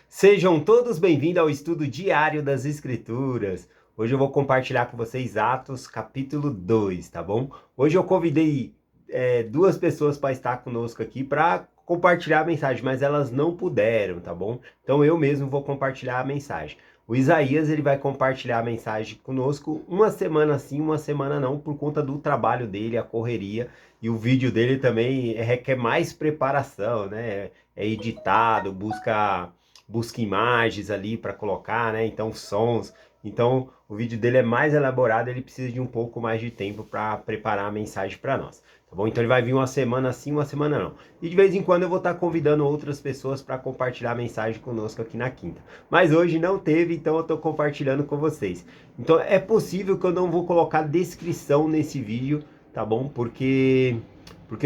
Sejam todos bem-vindos ao estudo diário das Escrituras. Hoje eu vou compartilhar com vocês Atos capítulo 2, tá bom? Hoje eu convidei duas pessoas para estar conosco aqui para compartilhar a mensagem, mas elas não puderam, tá bom? Então eu mesmo vou compartilhar a mensagem. O Isaías ele vai compartilhar a mensagem conosco uma semana sim, uma semana não, por conta do trabalho dele, a correria, e o vídeo dele também requer mais preparação, né? É editado, busca imagens ali para colocar, né? Então sons. Então o vídeo dele é mais elaborado, ele precisa de um pouco mais de tempo para preparar a mensagem para nós, tá bom? Então ele vai vir uma semana sim, uma semana não. E de vez em quando eu vou estar convidando outras pessoas para compartilhar a mensagem conosco aqui na quinta. Mas hoje não teve, então eu estou compartilhando com vocês. Então é possível que eu não vou colocar descrição nesse vídeo, tá bom? Porque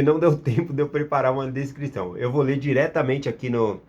não deu tempo de eu preparar uma descrição. Eu vou ler diretamente aqui no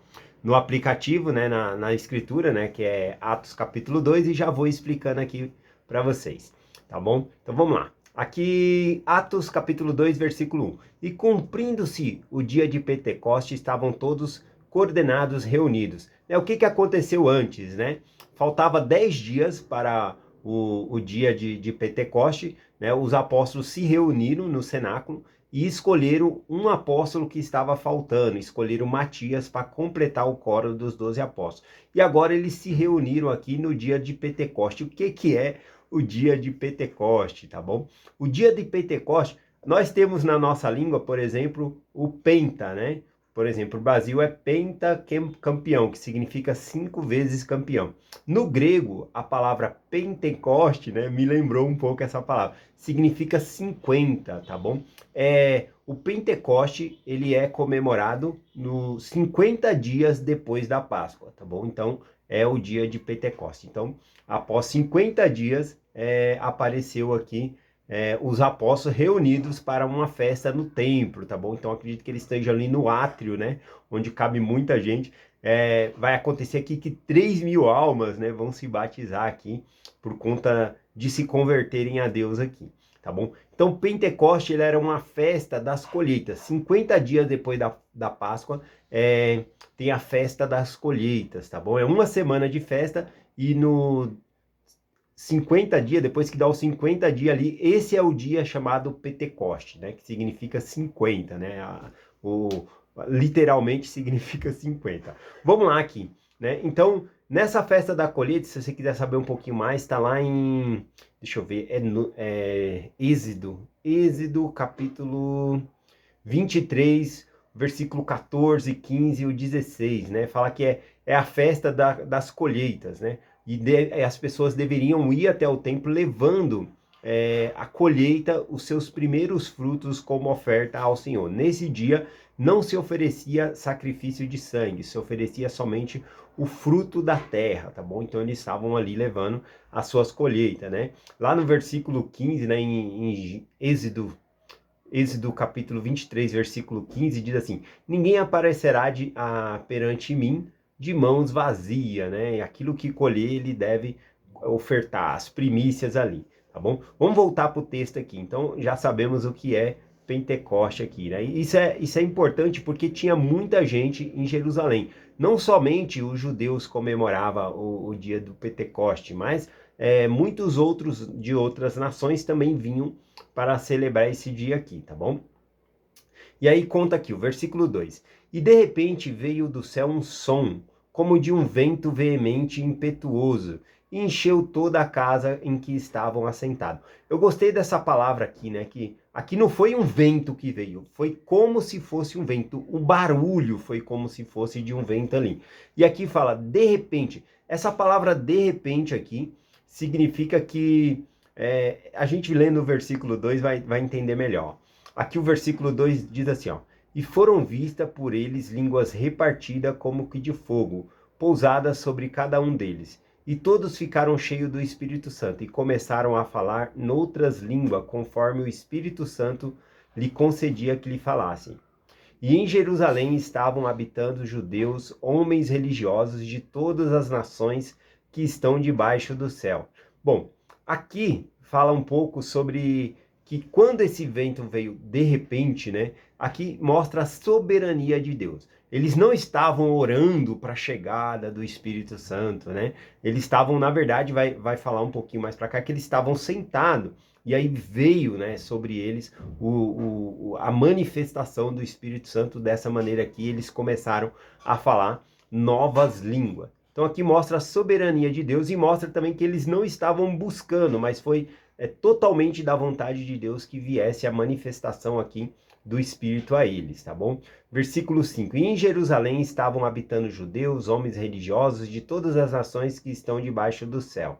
aplicativo, né, na escritura, né, que é Atos capítulo 2, e já vou explicando aqui para vocês, tá bom? Então vamos lá. Aqui, Atos capítulo 2, versículo 1. E cumprindo-se o dia de Pentecoste, estavam todos coordenados, reunidos. O que aconteceu antes, né? Faltava 10 dias para o dia de Pentecoste, né? Os apóstolos se reuniram no cenáculo e escolheram um apóstolo que estava faltando, escolheram Matias para completar o coro dos 12 apóstolos. E agora eles se reuniram aqui no dia de Pentecoste. O que é o dia de Pentecoste, tá bom? O dia de Pentecoste, nós temos na nossa língua, por exemplo, o penta, né? Por exemplo, o Brasil é pentacampeão, que significa 5 vezes campeão. No grego, a palavra Pentecoste, né, me lembrou um pouco essa palavra, significa 50, tá bom? O Pentecoste, ele é comemorado nos 50 dias depois da Páscoa, tá bom? Então, é o dia de Pentecoste. Então, após 50 dias, apareceu aqui os apóstolos reunidos para uma festa no templo, tá bom? Então, acredito que eles estejam ali no átrio, né? Onde cabe muita gente. Vai acontecer aqui que 3.000 almas, né, vão se batizar aqui por conta de se converterem a Deus aqui, tá bom? Então, Pentecoste ele era uma festa das colheitas. 50 dias depois da Páscoa, tem a festa das colheitas, tá bom? É uma semana de festa e no 50 dias, depois que dá os 50 dias ali, esse é o dia chamado Pentecoste, né? Que significa 50, né? O, literalmente significa 50. Vamos lá aqui, né? Então, nessa festa da colheita, se você quiser saber um pouquinho mais, está lá em, deixa eu ver, Êxodo capítulo 23, versículo 14, 15 e o 16, né? Fala que é a festa das colheitas, né? As pessoas deveriam ir até o templo levando a colheita, os seus primeiros frutos como oferta ao Senhor. Nesse dia não se oferecia sacrifício de sangue, se oferecia somente o fruto da terra, tá bom? Então eles estavam ali levando as suas colheitas, né? Lá no versículo 15, né, em Êxodo capítulo 23, versículo 15, diz assim: ninguém aparecerá perante mim de mãos vazias, né? E aquilo que colher, ele deve ofertar, as primícias ali, tá bom? Vamos voltar para o texto aqui. Então, já sabemos o que é Pentecoste aqui, né? Isso é importante porque tinha muita gente em Jerusalém. Não somente os judeus comemoravam o dia do Pentecoste, mas muitos outros de outras nações também vinham para celebrar esse dia aqui, tá bom? E aí conta aqui o versículo 2. E de repente veio do céu um som, como de um vento veemente e impetuoso, e encheu toda a casa em que estavam assentados. Eu gostei dessa palavra aqui, né? Que aqui não foi um vento que veio, foi como se fosse um vento. O barulho foi como se fosse de um vento ali. E aqui fala, de repente. Essa palavra de repente aqui significa que a gente lendo o versículo 2 vai entender melhor. Aqui o versículo 2 diz assim, ó: e foram vistas por eles línguas repartidas como que de fogo, pousadas sobre cada um deles. E todos ficaram cheios do Espírito Santo e começaram a falar noutras línguas, conforme o Espírito Santo lhe concedia que lhe falassem. E em Jerusalém estavam habitando judeus, homens religiosos de todas as nações que estão debaixo do céu. Bom, aqui fala um pouco sobre que quando esse vento veio de repente, né? Aqui mostra a soberania de Deus. Eles não estavam orando para a chegada do Espírito Santo, né? Eles estavam, na verdade, vai falar um pouquinho mais para cá, que eles estavam sentados, e aí veio, né, sobre eles a manifestação do Espírito Santo dessa maneira aqui, eles começaram a falar novas línguas. Então aqui mostra a soberania de Deus e mostra também que eles não estavam buscando, mas foi totalmente da vontade de Deus que viesse a manifestação aqui do Espírito a eles, tá bom? Versículo 5. E em Jerusalém estavam habitando judeus, homens religiosos de todas as nações que estão debaixo do céu.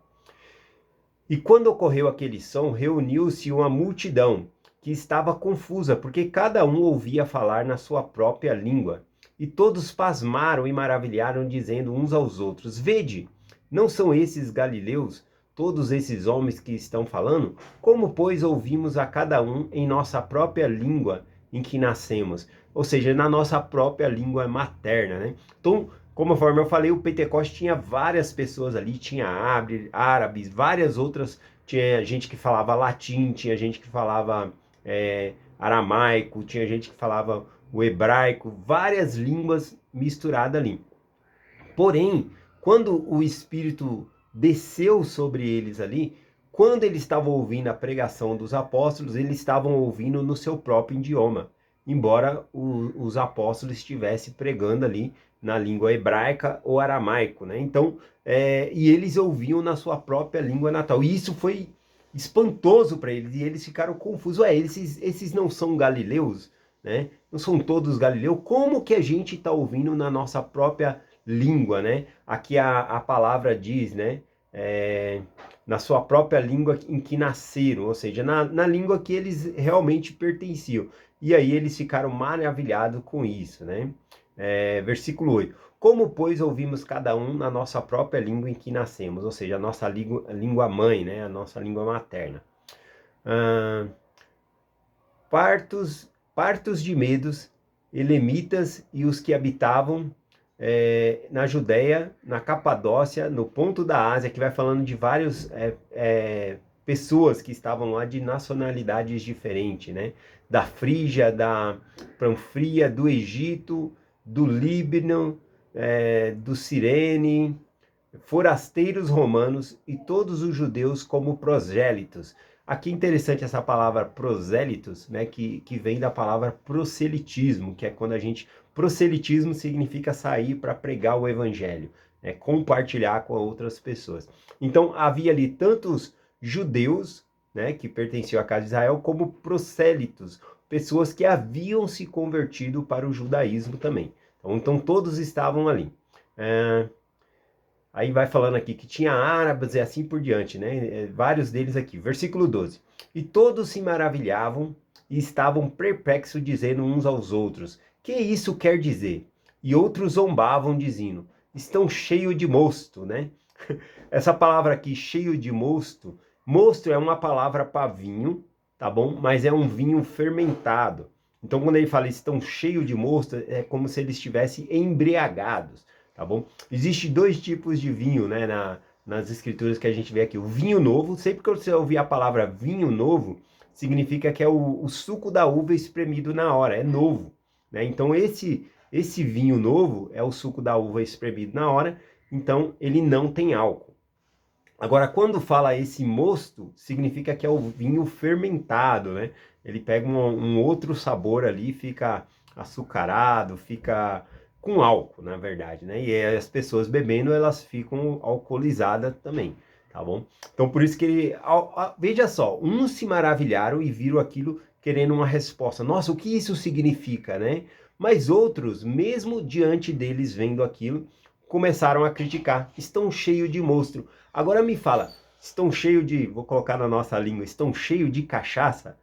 E quando ocorreu aquele som, reuniu-se uma multidão que estava confusa, porque cada um ouvia falar na sua própria língua. E todos pasmaram e maravilharam, dizendo uns aos outros: Vede, não são esses galileus, todos esses homens que estão falando? Como, pois, ouvimos a cada um em nossa própria língua em que nascemos? Ou seja, na nossa própria língua materna, né? Então, conforme eu falei, o Pentecoste tinha várias pessoas ali, tinha árabes, várias outras, tinha gente que falava latim, tinha gente que falava aramaico, tinha gente que falava o hebraico, várias línguas misturadas ali. Porém, quando o Espírito desceu sobre eles ali, quando eles estavam ouvindo a pregação dos apóstolos, eles estavam ouvindo no seu próprio idioma, embora os apóstolos estivessem pregando ali na língua hebraica ou aramaico, né? Então, e eles ouviam na sua própria língua natal. E isso foi espantoso para eles, e eles ficaram confusos. Esses não são galileus, né? Não são todos galileus. Como que a gente está ouvindo na nossa própria língua, né? Aqui a palavra diz, né? Na sua própria língua em que nasceram, ou seja, na língua que eles realmente pertenciam. E aí eles ficaram maravilhados com isso, né? Versículo 8. Como, pois, ouvimos cada um na nossa própria língua em que nascemos, ou seja, a nossa língua mãe, né? A nossa língua materna. Partos de medos, elemitas e os que habitavam na Judéia, na Capadócia, no ponto da Ásia, que vai falando de várias pessoas que estavam lá de nacionalidades diferentes, né? Da Frígia, da Panfria, do Egito, do Líbano, do Cirene, forasteiros romanos e todos os judeus como prosélitos. Aqui é interessante essa palavra prosélitos, né, que vem da palavra proselitismo, que é quando a gente... Proselitismo significa sair para pregar o evangelho, né, compartilhar com outras pessoas. Então havia ali tantos judeus, né, que pertenciam à casa de Israel, como prosélitos, pessoas que haviam se convertido para o judaísmo também. Então todos estavam ali. Aí vai falando aqui que tinha árabes e assim por diante, né? Vários deles aqui. Versículo 12. E todos se maravilhavam e estavam perplexos, dizendo uns aos outros: que isso quer dizer? E outros zombavam, dizendo: estão cheios de mosto, né? Essa palavra aqui, cheio de mosto, mosto é uma palavra para vinho, tá bom? Mas é um vinho fermentado. Então, quando ele fala estão cheios de mosto, é como se eles estivessem embriagados, tá bom? Existem dois tipos de vinho, né, nas escrituras que a gente vê aqui. O vinho novo, sempre que você ouvir a palavra vinho novo, significa que é o suco da uva espremido na hora, é novo, né? Então, esse vinho novo é o suco da uva espremido na hora, então ele não tem álcool. Agora, quando fala esse mosto, significa que é o vinho fermentado, né? Ele pega um outro sabor ali, fica açucarado, fica com álcool, na verdade, né? E as pessoas bebendo, elas ficam alcoolizadas também, tá bom? Então, por isso que ele... veja só, uns se maravilharam e viram aquilo querendo uma resposta. Nossa, o que isso significa, né? Mas outros, mesmo diante deles vendo aquilo, começaram a criticar. Estão cheios de monstro. Agora me fala, estão cheios de... Vou colocar na nossa língua. Estão cheios de cachaça?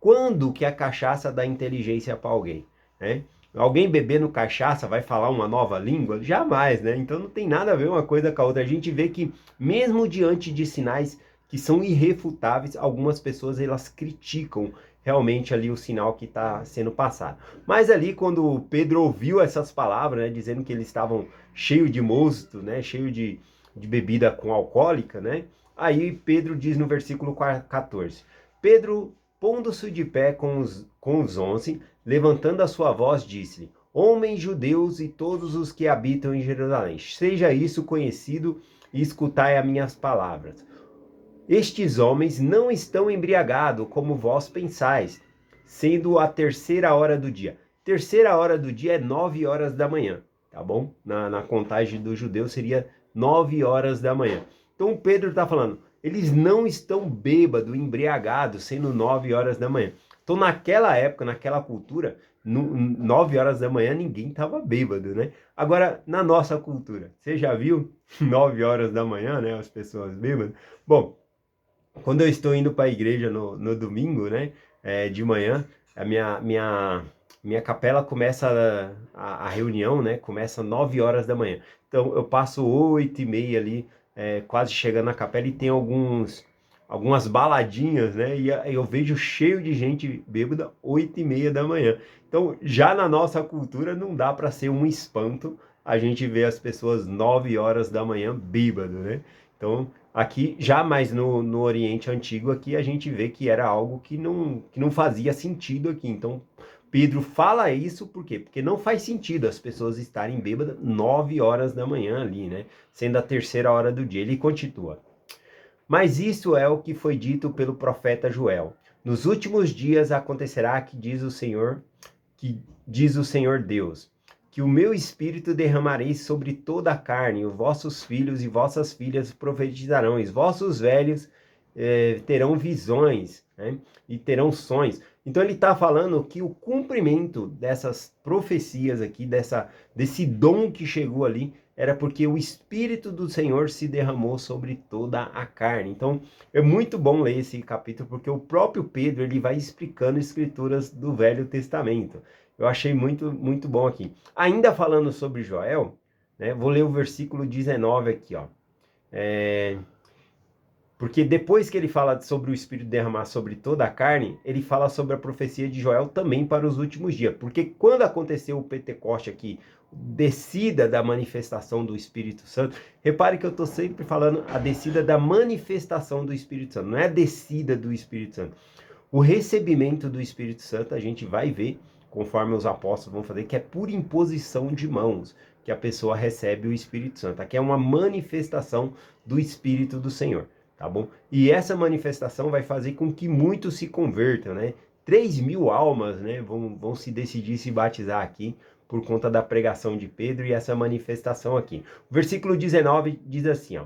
Quando que a cachaça dá inteligência para alguém, né? Alguém bebendo cachaça vai falar uma nova língua? Jamais, né? Então não tem nada a ver uma coisa com a outra. A gente vê que mesmo diante de sinais que são irrefutáveis, algumas pessoas elas criticam realmente ali o sinal que está sendo passado. Mas ali quando Pedro ouviu essas palavras, né, dizendo que eles estavam cheios de mosto, né, cheio de bebida com alcoólica, né? Aí Pedro diz no versículo 14: Pedro, pondo-se de pé com os 11, levantando a sua voz, disse-lhe: homens judeus e todos os que habitam em Jerusalém, seja isso conhecido e escutai as minhas palavras. Estes homens não estão embriagados, como vós pensais, sendo a terceira hora do dia. Terceira hora do dia é 9 horas da manhã, tá bom? Na contagem do judeu seria 9 horas da manhã. Então Pedro está falando, eles não estão bêbados, embriagados, sendo 9 horas da manhã. Então naquela época, naquela cultura, 9 horas da manhã ninguém estava bêbado, né? Agora, na nossa cultura, você já viu 9 horas da manhã, né? As pessoas bêbadas? Bom, quando eu estou indo para a igreja no domingo, né, de manhã, a minha capela começa, a reunião, né, começa 9 horas da manhã. Então eu passo 8h30 ali, quase chegando na capela e tem algumas baladinhas, né, e eu vejo cheio de gente bêbada 8h30 da manhã. Então já na nossa cultura não dá para ser um espanto a gente ver as pessoas 9 horas da manhã bêbado, né? Então aqui, já mais no Oriente Antigo, aqui a gente vê que era algo que não fazia sentido aqui. Então, Pedro fala isso por quê? Porque não faz sentido as pessoas estarem bêbadas 9 horas da manhã ali, né? Sendo a terceira hora do dia. Ele continua. Mas isso é o que foi dito pelo profeta Joel. Nos últimos dias acontecerá que diz o Senhor Deus, que o meu espírito derramarei sobre toda a carne, os vossos filhos e vossas filhas profetizarão, e os vossos velhos terão visões, né? E terão sonhos. Então ele está falando que o cumprimento dessas profecias aqui, desse dom que chegou ali, era porque o Espírito do Senhor se derramou sobre toda a carne. Então é muito bom ler esse capítulo, porque o próprio Pedro ele vai explicando escrituras do Velho Testamento. Eu achei muito, muito bom aqui. Ainda falando sobre Joel, né, vou ler o versículo 19 aqui, ó. Porque depois que ele fala sobre o Espírito derramar sobre toda a carne, ele fala sobre a profecia de Joel também para os últimos dias. Porque quando aconteceu o Pentecoste aqui, descida da manifestação do Espírito Santo, repare que eu estou sempre falando a descida da manifestação do Espírito Santo, não é a descida do Espírito Santo. O recebimento do Espírito Santo a gente vai ver, conforme os apóstolos vão fazer, que é por imposição de mãos que a pessoa recebe o Espírito Santo. Aqui é uma manifestação do Espírito do Senhor. Tá bom? E essa manifestação vai fazer com que muitos se convertam, né? 3.000 almas, né, vão se decidir se batizar aqui por conta da pregação de Pedro e essa manifestação aqui. O versículo 19 diz assim, ó.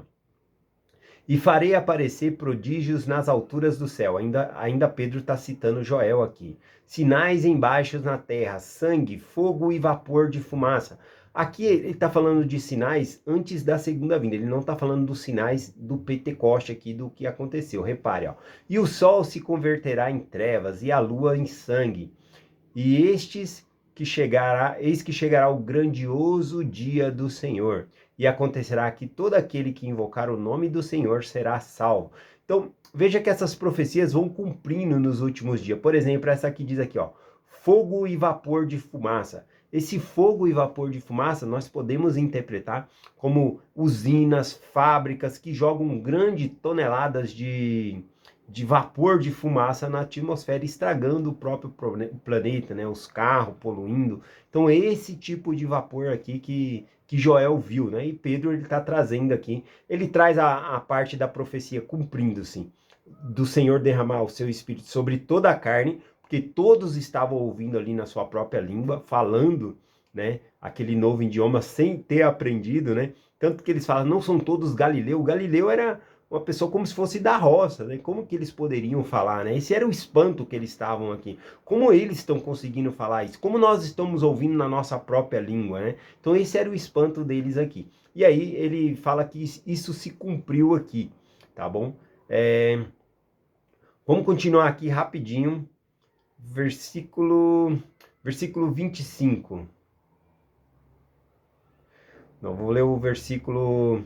E farei aparecer prodígios nas alturas do céu. Ainda Pedro está citando Joel aqui. Sinais embaixo na terra, sangue, fogo e vapor de fumaça. Aqui ele está falando de sinais antes da segunda vinda. Ele não está falando dos sinais do Pentecoste aqui, do que aconteceu. Repare, ó. E o sol se converterá em trevas e a lua em sangue. E eis que chegará o grandioso dia do Senhor. E acontecerá que todo aquele que invocar o nome do Senhor será salvo. Então, veja que essas profecias vão cumprindo nos últimos dias. Por exemplo, essa aqui diz aqui, ó, fogo e vapor de fumaça. Esse fogo e vapor de fumaça nós podemos interpretar como usinas, fábricas que jogam grandes toneladas de vapor de fumaça na atmosfera, estragando o próprio planeta, né? Os carros poluindo. Então esse tipo de vapor aqui que Joel viu, né? E Pedro ele está trazendo aqui, ele traz a parte da profecia cumprindo-se, do Senhor derramar o seu Espírito sobre toda a carne, porque todos estavam ouvindo ali na sua própria língua, falando, né, aquele novo idioma sem ter aprendido, né? Tanto que eles falam, não são todos Galileu. Galileu era uma pessoa como se fosse da roça, né? Como que eles poderiam falar, né? Esse era o espanto que eles estavam aqui. Como eles estão conseguindo falar isso? Como nós estamos ouvindo na nossa própria língua, né? Então esse era o espanto deles aqui. E aí ele fala que isso se cumpriu aqui, tá bom? Vamos continuar aqui rapidinho. Versículo 25. Não, vou ler o versículo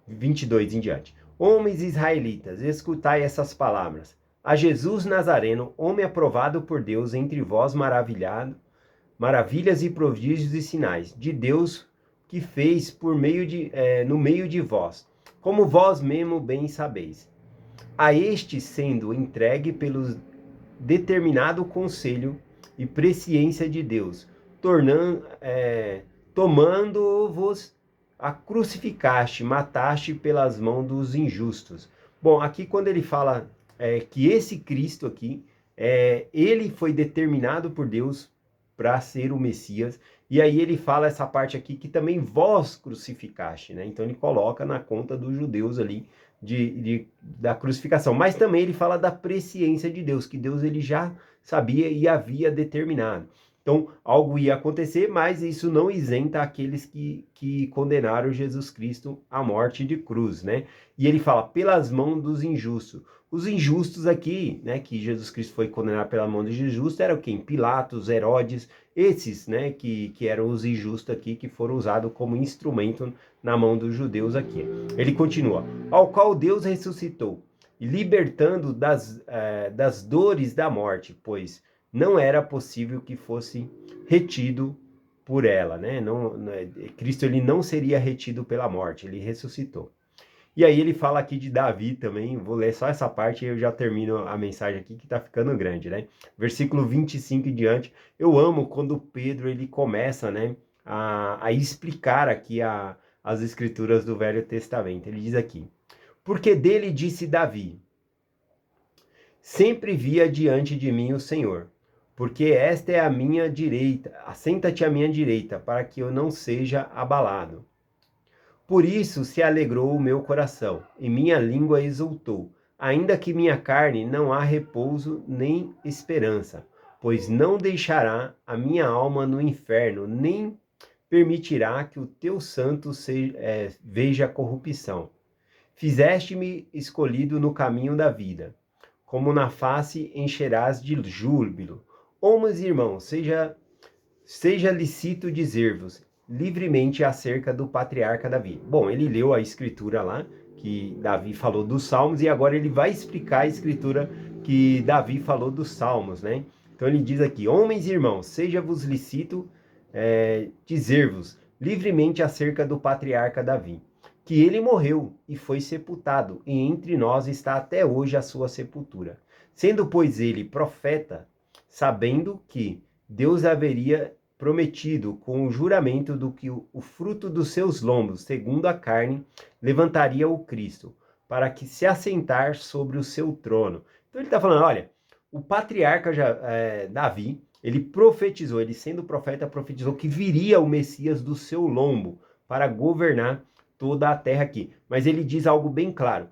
22 em diante. Homens israelitas, escutai essas palavras. A Jesus Nazareno, homem aprovado por Deus entre vós, maravilhas e prodígios e sinais de Deus que fez no meio de vós, como vós mesmo bem sabeis. A este sendo entregue pelo determinado conselho e presciência de Deus, tomando-vos a crucificaste, mataste pelas mãos dos injustos. Bom, aqui quando ele fala que esse Cristo aqui, ele foi determinado por Deus para ser o Messias, e aí ele fala essa parte aqui que também vós crucificaste, né? Então ele coloca na conta dos judeus ali da crucificação, mas também ele fala da presciência de Deus, que Deus ele já sabia e havia determinado. Então, algo ia acontecer, mas isso não isenta aqueles que condenaram Jesus Cristo à morte de cruz, né? E ele fala, pelas mãos dos injustos. Os injustos aqui, né, que Jesus Cristo foi condenado pela mão dos injustos, eram quem? Pilatos, Herodes, esses, né, que eram os injustos aqui, que foram usados como instrumento na mão dos judeus aqui. Ele continua, ao qual Deus ressuscitou, libertando das dores da morte, pois não era possível que fosse retido por ela, né? Cristo ele não seria retido pela morte, ele ressuscitou. E aí ele fala aqui de Davi também, vou ler só essa parte e eu já termino a mensagem aqui que tá ficando grande, né? Versículo 25 em diante, eu amo quando Pedro ele começa, né, a explicar aqui as escrituras do Velho Testamento. Ele diz aqui, porque dele disse Davi, sempre via diante de mim o Senhor, porque esta é a minha direita, assenta-te à minha direita, para que eu não seja abalado. Por isso se alegrou o meu coração, e minha língua exultou, ainda que minha carne não há repouso nem esperança, pois não deixará a minha alma no inferno, nem permitirá que o teu santo veja a corrupção. Fizeste-me escolhido no caminho da vida, como na face encherás de júbilo. Meus irmãos, seja lícito dizer-vos livremente acerca do patriarca Davi. Bom, ele leu a escritura lá, que Davi falou dos Salmos, e agora ele vai explicar a escritura que Davi falou dos Salmos, né? Então ele diz aqui, homens e irmãos, seja-vos lícito dizer-vos livremente acerca do patriarca Davi, que ele morreu e foi sepultado, e entre nós está até hoje a sua sepultura. Sendo, pois, ele profeta, sabendo que Deus haveria prometido com o juramento do que o fruto dos seus lombos, segundo a carne, levantaria o Cristo, para que se assentar sobre o seu trono. Então ele está falando, olha, o patriarca Davi, ele profetizou, ele sendo profeta, profetizou que viria o Messias do seu lombo para governar toda a terra aqui. Mas ele diz algo bem claro,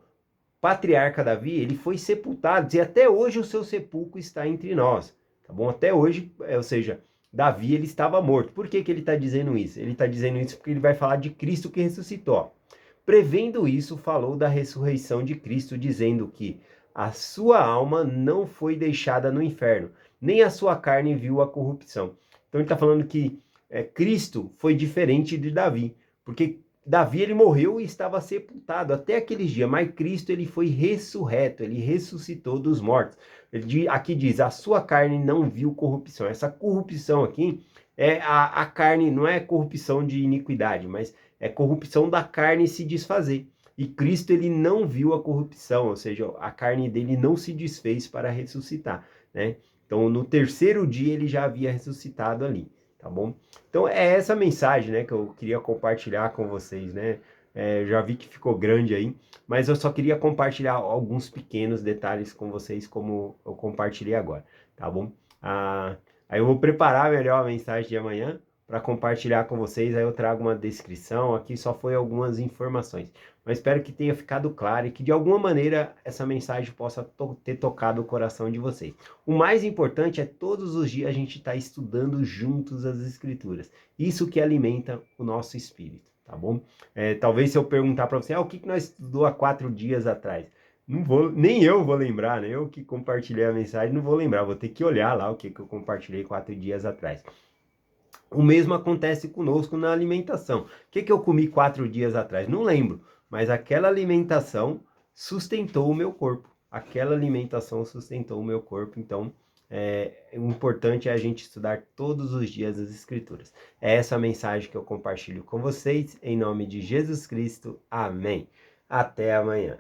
patriarca Davi, ele foi sepultado, e até hoje o seu sepulcro está entre nós, tá bom? Até hoje, ou seja, Davi ele estava morto. Por que ele está dizendo isso? Ele está dizendo isso porque ele vai falar de Cristo que ressuscitou. Prevendo isso, falou da ressurreição de Cristo, dizendo que a sua alma não foi deixada no inferno, nem a sua carne viu a corrupção. Então ele está falando que Cristo foi diferente de Davi, porque Davi ele morreu e estava sepultado até aqueles dias, mas Cristo ele foi ressurreto, ele ressuscitou dos mortos. Aqui diz, a sua carne não viu corrupção. Essa corrupção aqui é a carne, não é corrupção de iniquidade, mas é corrupção da carne se desfazer. E Cristo ele não viu a corrupção, ou seja, a carne dele não se desfez para ressuscitar, né? Então no terceiro dia ele já havia ressuscitado ali. Tá bom? Então é essa mensagem, né, que eu queria compartilhar com vocês, né? Já vi que ficou grande aí, mas eu só queria compartilhar alguns pequenos detalhes com vocês, como eu compartilhei agora, tá bom? Aí eu vou preparar melhor a mensagem de amanhã para compartilhar com vocês, aí eu trago uma descrição, aqui só foi algumas informações, mas espero que tenha ficado claro e que de alguma maneira essa mensagem possa ter tocado o coração de vocês. O mais importante é todos os dias a gente estar estudando juntos as escrituras, isso que alimenta o nosso espírito, tá bom? Talvez se eu perguntar para você, o que nós estudou há 4 dias atrás? Não vou, nem eu vou lembrar, né? Eu que compartilhei a mensagem não vou lembrar, vou ter que olhar lá o que eu compartilhei 4 dias atrás. O mesmo acontece conosco na alimentação. O que eu comi 4 dias atrás? Não lembro, mas aquela alimentação sustentou o meu corpo. Aquela alimentação sustentou o meu corpo, então o importante é a gente estudar todos os dias as Escrituras. É essa a mensagem que eu compartilho com vocês, em nome de Jesus Cristo. Amém. Até amanhã.